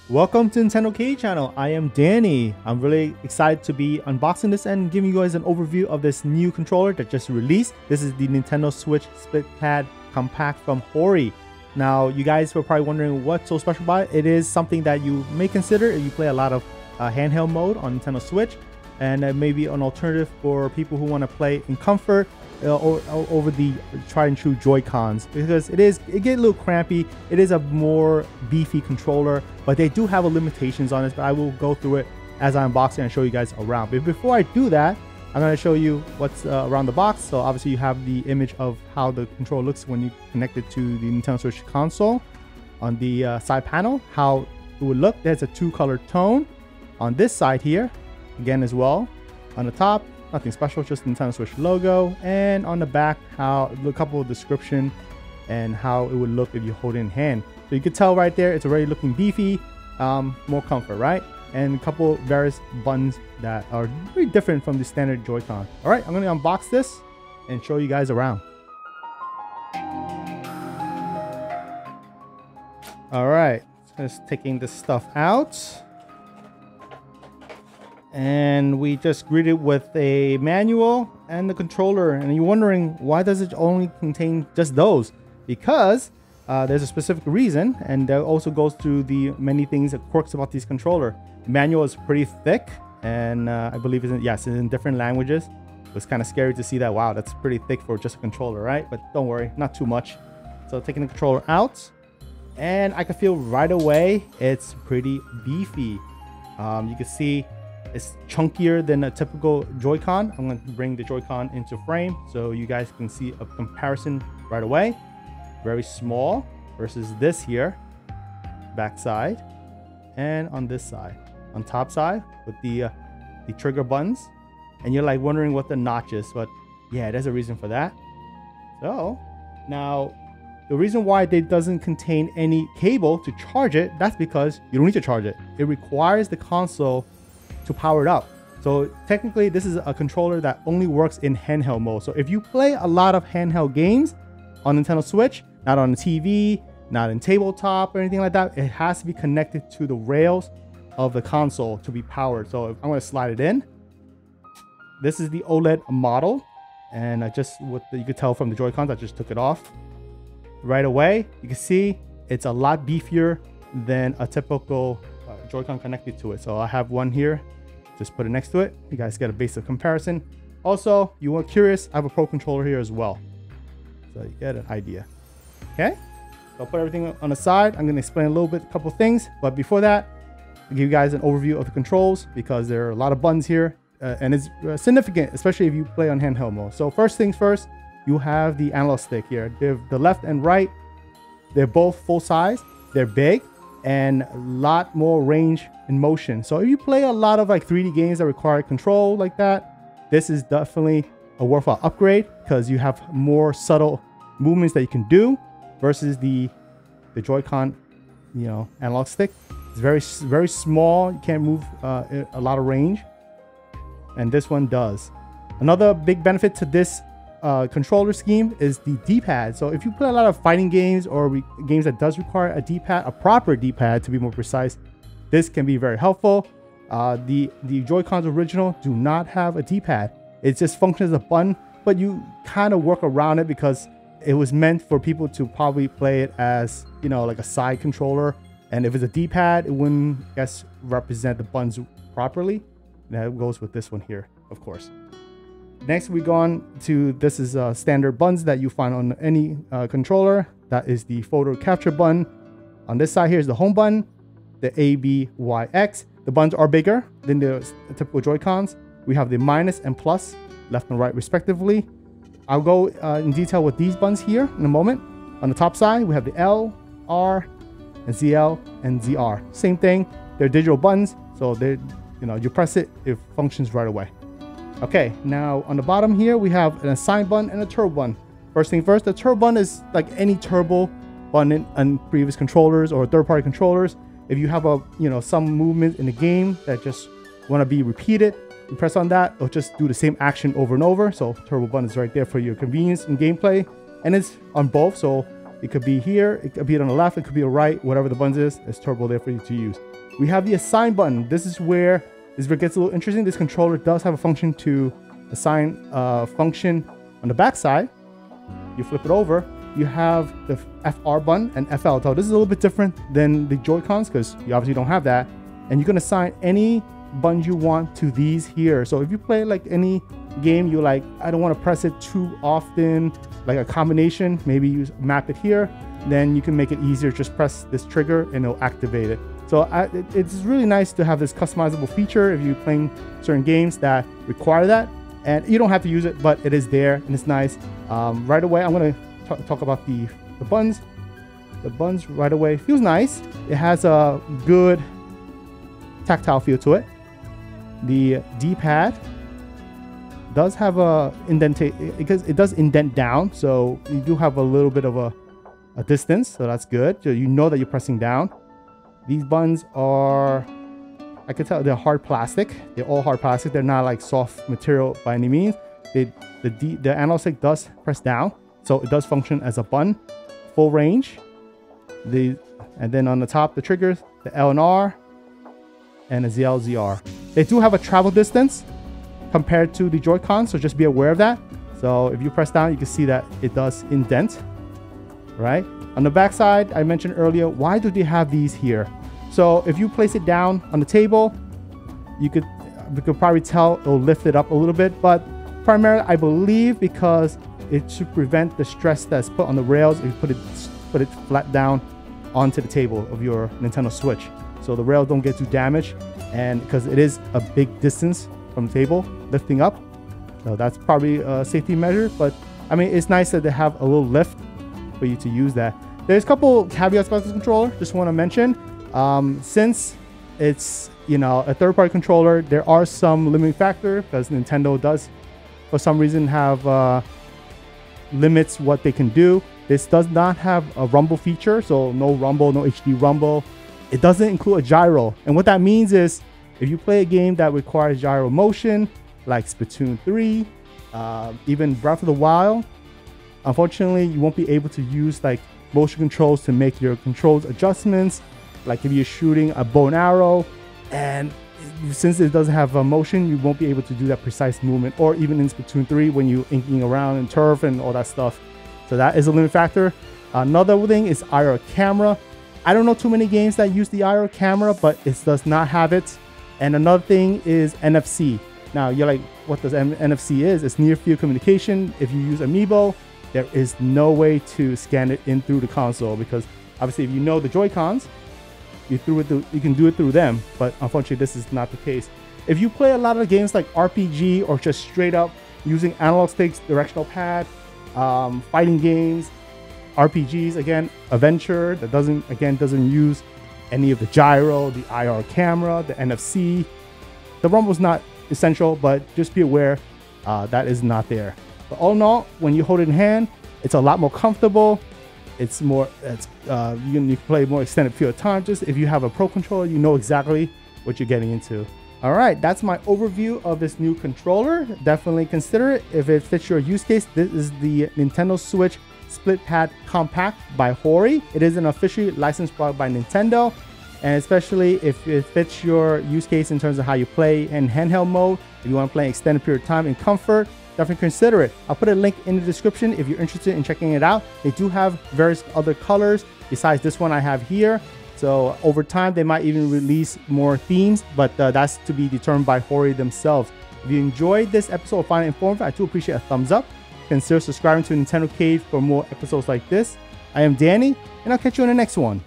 Welcome to Nintendo K channel. I am Danny. I'm really excited to be unboxing this and giving you guys an overview of this new controller that just released. This is the Nintendo Switch Split Pad Compact from Hori. Now, you guys were probably wondering what's so special about it. It is something that you may consider if you play a lot of handheld mode on Nintendo Switch, and maybe an alternative for people who want to play in comfort over the tried and true Joy-Cons, because it gets a little crampy. It is a more beefy controller, but they do have limitations on it. But I will go through it as I unbox it and show you guys around. But before I do that, I'm going to show you what's around the box. So obviously you have the image of how the controller looks when you connect it to the Nintendo Switch console. On the side panel, how it would look, there's a two-color tone. On this side here, again as well. On the top, nothing special, just Nintendo Switch logo. And on the back, a couple of description and how it would look if you hold it in hand. So you can tell right there, it's already looking beefy, more comfort, right? And a couple various buttons that are very different from the standard Joy-Con. All right, I'm going to unbox this and show you guys around. All right, just taking this stuff out. And we just greeted with a manual and the controller. And you're wondering, why does it only contain just those? Because there's a specific reason, and that also goes through the many things that quirks about this controller. The manual is pretty thick, and I believe it's in different languages. It was kind of scary to see that. Wow, that's pretty thick for just a controller, right? But don't worry, not too much. So taking the controller out, and I can feel right away it's pretty beefy. You can see it's chunkier than a typical Joy-Con. I'm going to bring the Joy-Con into frame so you guys can see a comparison right away. Very small versus this here, back side, and on this side, on top side with the trigger buttons. And you're like wondering what the notch is, but yeah, there's a reason for that. So now the reason why it doesn't contain any cable to charge it, that's because you don't need to charge it. It requires the console to power it up. So technically this is a controller that only works in handheld mode. So if you play a lot of handheld games on Nintendo Switch, not on the TV, not in tabletop or anything like that, it has to be connected to the rails of the console to be powered. So if I'm going to slide it in, this is the OLED model, and you could tell from the Joy-Cons, I just took it off right away. You can see it's a lot beefier than a typical Joy-Con connected to it. So I have one here, just put it next to it. You guys get a basic comparison. Also, you are curious, I have a Pro controller here as well, so you get an idea. Okay, so I'll put everything on the side. I'm going to explain a couple things, but before that, I'll give you guys an overview of the controls, because there are a lot of buttons here, and it's significant, especially if you play on handheld mode. So first things first, you have the analog stick here. The left and right, they're both full size, they're big, and a lot more range in motion. So if you play a lot of like 3D games that require control like that, this is definitely a worthwhile upgrade, because you have more subtle movements that you can do versus the Joy-Con, analog stick. It's very small. You can't move a lot of range, and this one does. Another big benefit to this controller scheme is the D-pad. So if you play a lot of fighting games or games that does require a D-pad, a proper D-pad to be more precise, this can be very helpful. The Joy-Cons original do not have a D-pad. It just functions as a button, but you kind of work around it because it was meant for people to probably play it as, like a side controller. And if it's a D-pad, it wouldn't, I guess, represent the buttons properly. That goes with this one here, of course. Next, we go on to, this is standard buttons that you find on any controller. That is the photo capture button. On this side here is the home button, the A, B, Y, X. The buttons are bigger than the typical Joy-Cons. We have the minus and plus, left and right respectively. I'll go in detail with these buttons here in a moment. On the top side, we have the L, R, and ZL and ZR. Same thing, they're digital buttons, so you press it, it functions right away. Okay, now on the bottom here, we have an assign button and a turbo button. First thing first, the turbo button is like any turbo button on previous controllers or third-party controllers. If you have some movement in the game that just want to be repeated, you press on that, it'll just do the same action over and over. So turbo button is right there for your convenience in gameplay, and it's on both. So It could be here, it could be on the left, it could be on the right, whatever the buttons is, there's turbo there for you to use. We have the assign button. This is where it gets a little interesting. This controller does have a function to assign a function on the back side. You flip it over, you have the FR button and FL. So this is a little bit different than the Joy-Cons because you obviously don't have that. And you can assign any button you want to these here. So if you play like any game, you're like, I don't want to press it too often, like a combination, maybe you map it here, then you can make it easier. Just press this trigger and it'll activate it. So it's really nice to have this customizable feature if you're playing certain games that require that. And you don't have to use it, but it is there and it's nice. Right away, I'm going to talk about the buttons. The buttons right away feels nice. It has a good tactile feel to it. The D-pad does have a indentation because it does indent down, so you do have a little bit of a distance, so that's good. So you know that you're pressing down. These buttons are, I can tell they're hard plastic. They're all hard plastic. They're not like soft material by any means. The analog stick does press down, so it does function as a button. Full range. And then on the top, the triggers, the L and R, and a ZL, ZR. They do have a travel distance compared to the Joy-Con, so just be aware of that. So if you press down, you can see that it does indent, right? On the back side, I mentioned earlier, why do they have these here? So if you place it down on the table, you could probably tell it'll lift it up a little bit, but primarily I believe because it should prevent the stress that's put on the rails if you put it flat down onto the table of your Nintendo Switch. So the rails don't get too damaged, and because it is a big distance from the table lifting up, so that's probably a safety measure. But I mean, it's nice that they have a little lift for you to use that. There's a couple caveats about this controller. Just want to mention, since it's, you know, a third-party controller, there are some limiting factor because Nintendo does for some reason have limits what they can do. This does not have a rumble feature, so no rumble, no HD rumble. It doesn't include a gyro, and what that means is if you play a game that requires gyro motion like Splatoon 3, even Breath of the Wild, unfortunately you won't be able to use like motion controls to make your controls adjustments, like if you're shooting a bow and arrow, and since it doesn't have a motion, you won't be able to do that precise movement, or even in Splatoon 3 when you're inking around in turf and all that stuff. So that is a limit factor. Another thing is IR camera. I don't know too many games that use the IR camera, but it does not have it. And another thing is NFC. Now you're like, what does NFC is? It's near field communication. If you use Amiibo, there is no way to scan it in through the console, because obviously if you know the Joy-Cons, you can do it through them, but unfortunately this is not the case. If you play a lot of games like RPG or just straight up using analog sticks, directional pad, fighting games, RPGs, again, adventure that doesn't use any of the gyro, the IR camera, the NFC. The rumble is not essential, but just be aware that is not there. But all in all, when you hold it in hand, it's a lot more comfortable. It's more, you can play more extended period of time. Just if you have a Pro controller, you know exactly what you're getting into. All right, that's my overview of this new controller. Definitely consider it if it fits your use case. This is the Nintendo Switch Split Pad Compact by Hori. It is an officially licensed product by Nintendo, and especially if it fits your use case in terms of how you play in handheld mode, if you want to play an extended period of time in comfort, definitely consider it. I'll put a link in the description if you're interested in checking it out. They do have various other colors besides this one I have here. So over time, they might even release more themes, but that's to be determined by Hori themselves. If you enjoyed this episode or find it informative, I do appreciate a thumbs up. Consider subscribing to Nintendo Cave for more episodes like this. I am Danny, and I'll catch you in the next one.